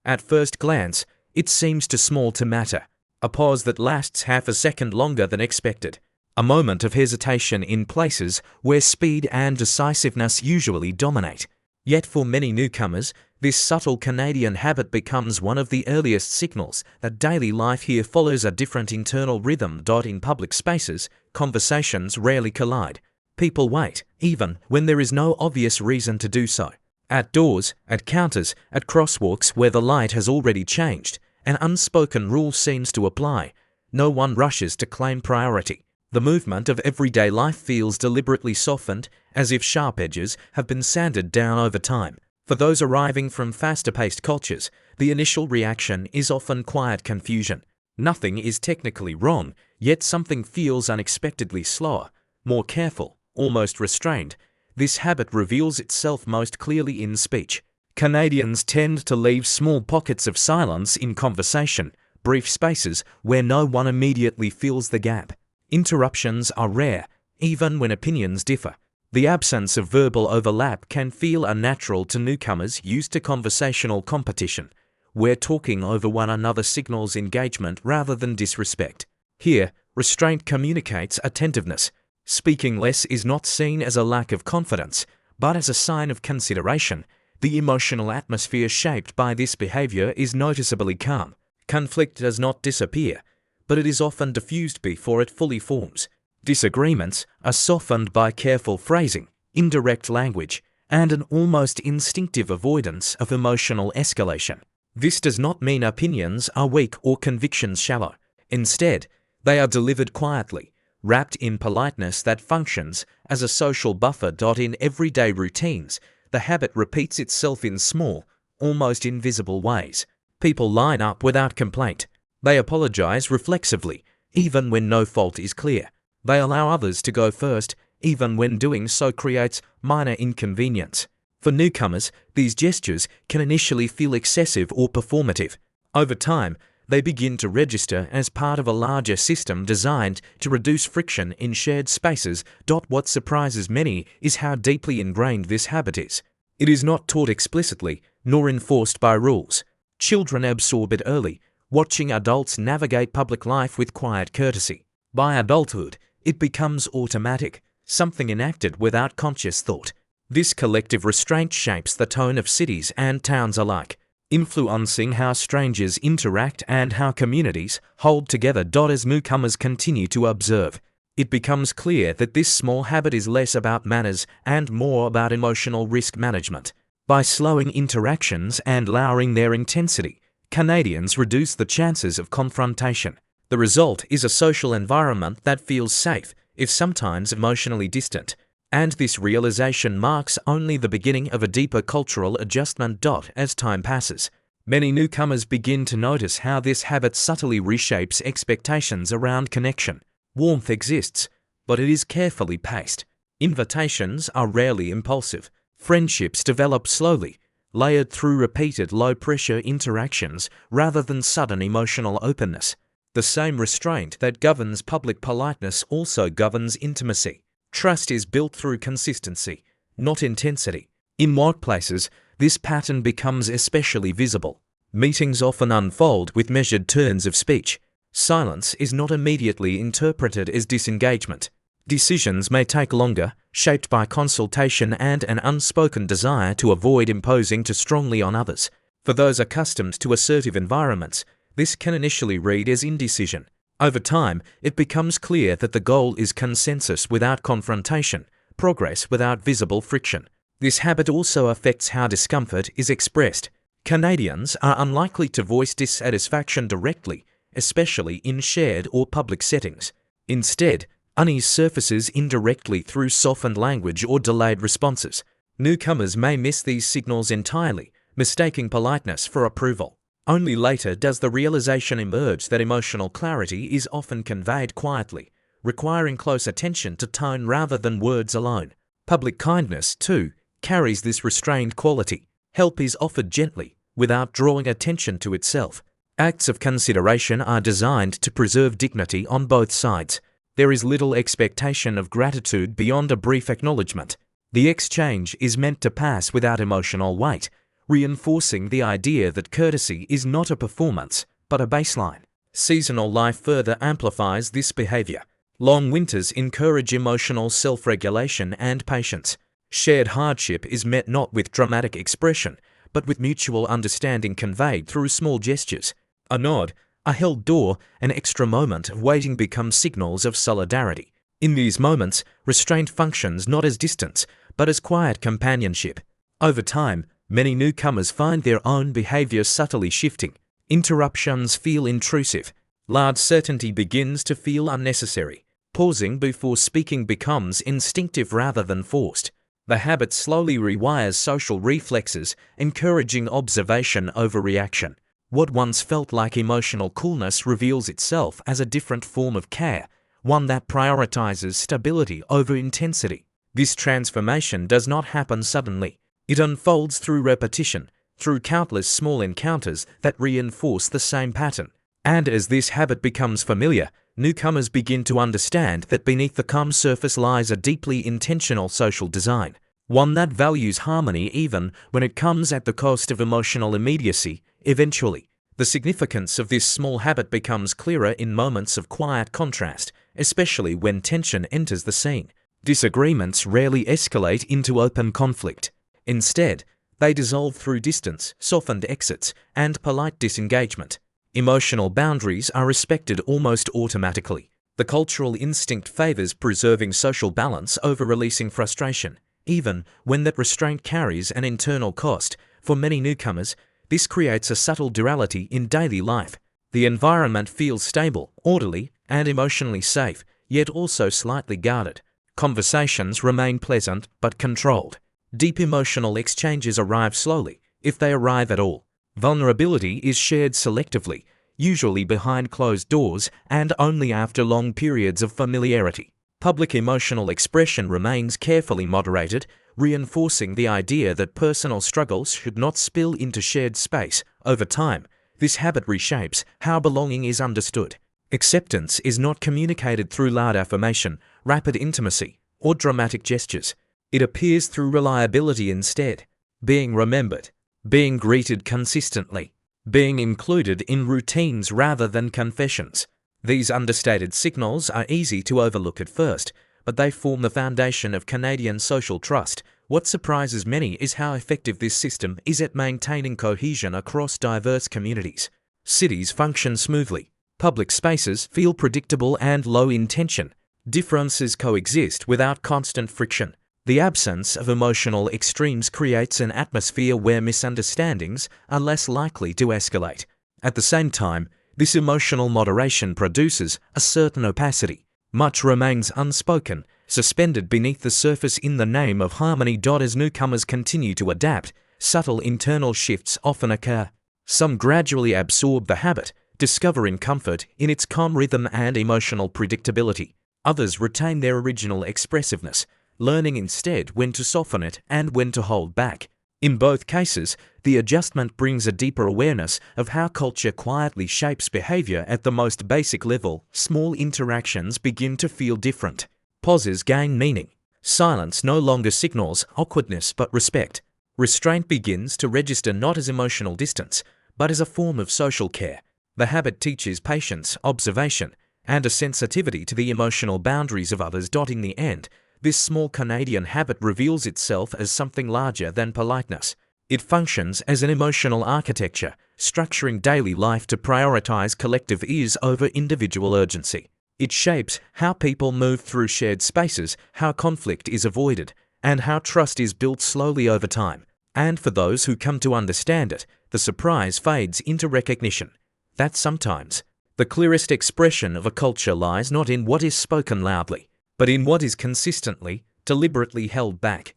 At first glance, it seems too small to matter. A pause that lasts half a second longer than expected. A moment of hesitation in places where speed and decisiveness usually dominate. Yet for many newcomers, this subtle Canadian habit becomes one of the earliest signals that daily life here follows a different internal rhythm. In public spaces, conversations rarely collide. People wait, even when there is no obvious reason to do so. At doors, at counters, at crosswalks where the light has already changed, an unspoken rule seems to apply. No one rushes to claim priority. The movement of everyday life feels deliberately softened, as if sharp edges have been sanded down over time. For those arriving from faster-paced cultures, the initial reaction is often quiet confusion. Nothing is technically wrong, yet something feels unexpectedly slower, more careful, almost restrained. This habit reveals itself most clearly in speech. Canadians tend to leave small pockets of silence in conversation, brief spaces where no one immediately fills the gap. Interruptions are rare, even when opinions differ. The absence of verbal overlap can feel unnatural to newcomers used to conversational competition, where talking over one another signals engagement rather than disrespect. Here, restraint communicates attentiveness. Speaking less is not seen as a lack of confidence, but as a sign of consideration. The emotional atmosphere shaped by this behavior is noticeably calm. Conflict does not disappear, but it is often diffused before it fully forms. Disagreements are softened by careful phrasing, indirect language, and an almost instinctive avoidance of emotional escalation. This does not mean opinions are weak or convictions shallow. Instead, they are delivered quietly, wrapped in politeness that functions as a social buffer. In everyday routines, the habit repeats itself in small, almost invisible ways. People line up without complaint. They apologize reflexively, even when no fault is clear. They allow others to go first, even when doing so creates minor inconvenience. For newcomers, these gestures can initially feel excessive or performative. Over time, they begin to register as part of a larger system designed to reduce friction in shared spaces. What surprises many is how deeply ingrained this habit is. It is not taught explicitly, nor enforced by rules. Children absorb it early, watching adults navigate public life with quiet courtesy. By adulthood, it becomes automatic, something enacted without conscious thought. This collective restraint shapes the tone of cities and towns alike, influencing how strangers interact and how communities hold together. As newcomers continue to observe, it becomes clear that this small habit is less about manners and more about emotional risk management. By slowing interactions and lowering their intensity, Canadians reduce the chances of confrontation. The result is a social environment that feels safe, if sometimes emotionally distant. And this realization marks only the beginning of a deeper cultural adjustment. As time passes, many newcomers begin to notice how this habit subtly reshapes expectations around connection. Warmth exists, but it is carefully paced. Invitations are rarely impulsive. Friendships develop slowly, layered through repeated low-pressure interactions rather than sudden emotional openness. The same restraint that governs public politeness also governs intimacy. Trust is built through consistency, not intensity. In workplaces, this pattern becomes especially visible. Meetings often unfold with measured turns of speech. Silence is not immediately interpreted as disengagement. Decisions may take longer, shaped by consultation and an unspoken desire to avoid imposing too strongly on others. For those accustomed to assertive environments, this can initially read as indecision. Over time, it becomes clear that the goal is consensus without confrontation, progress without visible friction. This habit also affects how discomfort is expressed. Canadians are unlikely to voice dissatisfaction directly, especially in shared or public settings. Instead, unease surfaces indirectly through softened language or delayed responses. Newcomers may miss these signals entirely, mistaking politeness for approval. Only later does the realization emerge that emotional clarity is often conveyed quietly, requiring close attention to tone rather than words alone. Public kindness, too, carries this restrained quality. Help is offered gently, without drawing attention to itself. Acts of consideration are designed to preserve dignity on both sides. There is little expectation of gratitude beyond a brief acknowledgement. The exchange is meant to pass without emotional weight, reinforcing the idea that courtesy is not a performance, but a baseline. Seasonal life further amplifies this behavior. Long winters encourage emotional self-regulation and patience. Shared hardship is met not with dramatic expression, but with mutual understanding conveyed through small gestures. A nod, a held door, an extra moment of waiting become signals of solidarity. In these moments, restraint functions not as distance, but as quiet companionship. Over time, many newcomers find their own behavior subtly shifting. Interruptions feel intrusive. Large certainty begins to feel unnecessary. Pausing before speaking becomes instinctive rather than forced. The habit slowly rewires social reflexes, encouraging observation over reaction. What once felt like emotional coolness reveals itself as a different form of care, one that prioritizes stability over intensity. This transformation does not happen suddenly. It unfolds through repetition, through countless small encounters that reinforce the same pattern. And as this habit becomes familiar, newcomers begin to understand that beneath the calm surface lies a deeply intentional social design, one that values harmony even when it comes at the cost of emotional immediacy. Eventually, the significance of this small habit becomes clearer in moments of quiet contrast, especially when tension enters the scene. Disagreements rarely escalate into open conflict. Instead, they dissolve through distance, softened exits, and polite disengagement. Emotional boundaries are respected almost automatically. The cultural instinct favors preserving social balance over releasing frustration, even when that restraint carries an internal cost. For many newcomers, this creates a subtle duality in daily life. The environment feels stable, orderly, and emotionally safe, yet also slightly guarded. Conversations remain pleasant but controlled. Deep emotional exchanges arrive slowly, if they arrive at all. Vulnerability is shared selectively, usually behind closed doors and only after long periods of familiarity. Public emotional expression remains carefully moderated, reinforcing the idea that personal struggles should not spill into shared space. Over time, this habit reshapes how belonging is understood. Acceptance is not communicated through loud affirmation, rapid intimacy, or dramatic gestures. It appears through reliability instead. Being remembered, being greeted consistently, being included in routines rather than confessions. These understated signals are easy to overlook at first, but they form the foundation of Canadian social trust. What surprises many is how effective this system is at maintaining cohesion across diverse communities. Cities function smoothly. Public spaces feel predictable and low in tension. Differences coexist without constant friction. The absence of emotional extremes creates an atmosphere where misunderstandings are less likely to escalate. At the same time, this emotional moderation produces a certain opacity. Much remains unspoken, suspended beneath the surface in the name of harmony. As newcomers continue to adapt, subtle internal shifts often occur. Some gradually absorb the habit, discovering comfort in its calm rhythm and emotional predictability. Others retain their original expressiveness, learning instead when to soften it and when to hold back. In both cases, the adjustment brings a deeper awareness of how culture quietly shapes behavior at the most basic level. Small interactions begin to feel different. Pauses gain meaning. Silence no longer signals awkwardness but respect. Restraint begins to register not as emotional distance, but as a form of social care. The habit teaches patience, observation, and a sensitivity to the emotional boundaries of others. In the end, this small Canadian habit reveals itself as something larger than politeness. It functions as an emotional architecture, structuring daily life to prioritize collective ease over individual urgency. It shapes how people move through shared spaces, how conflict is avoided, and how trust is built slowly over time. And for those who come to understand it, the surprise fades into recognition that sometimes the clearest expression of a culture lies not in what is spoken loudly, but in what is consistently, deliberately held back.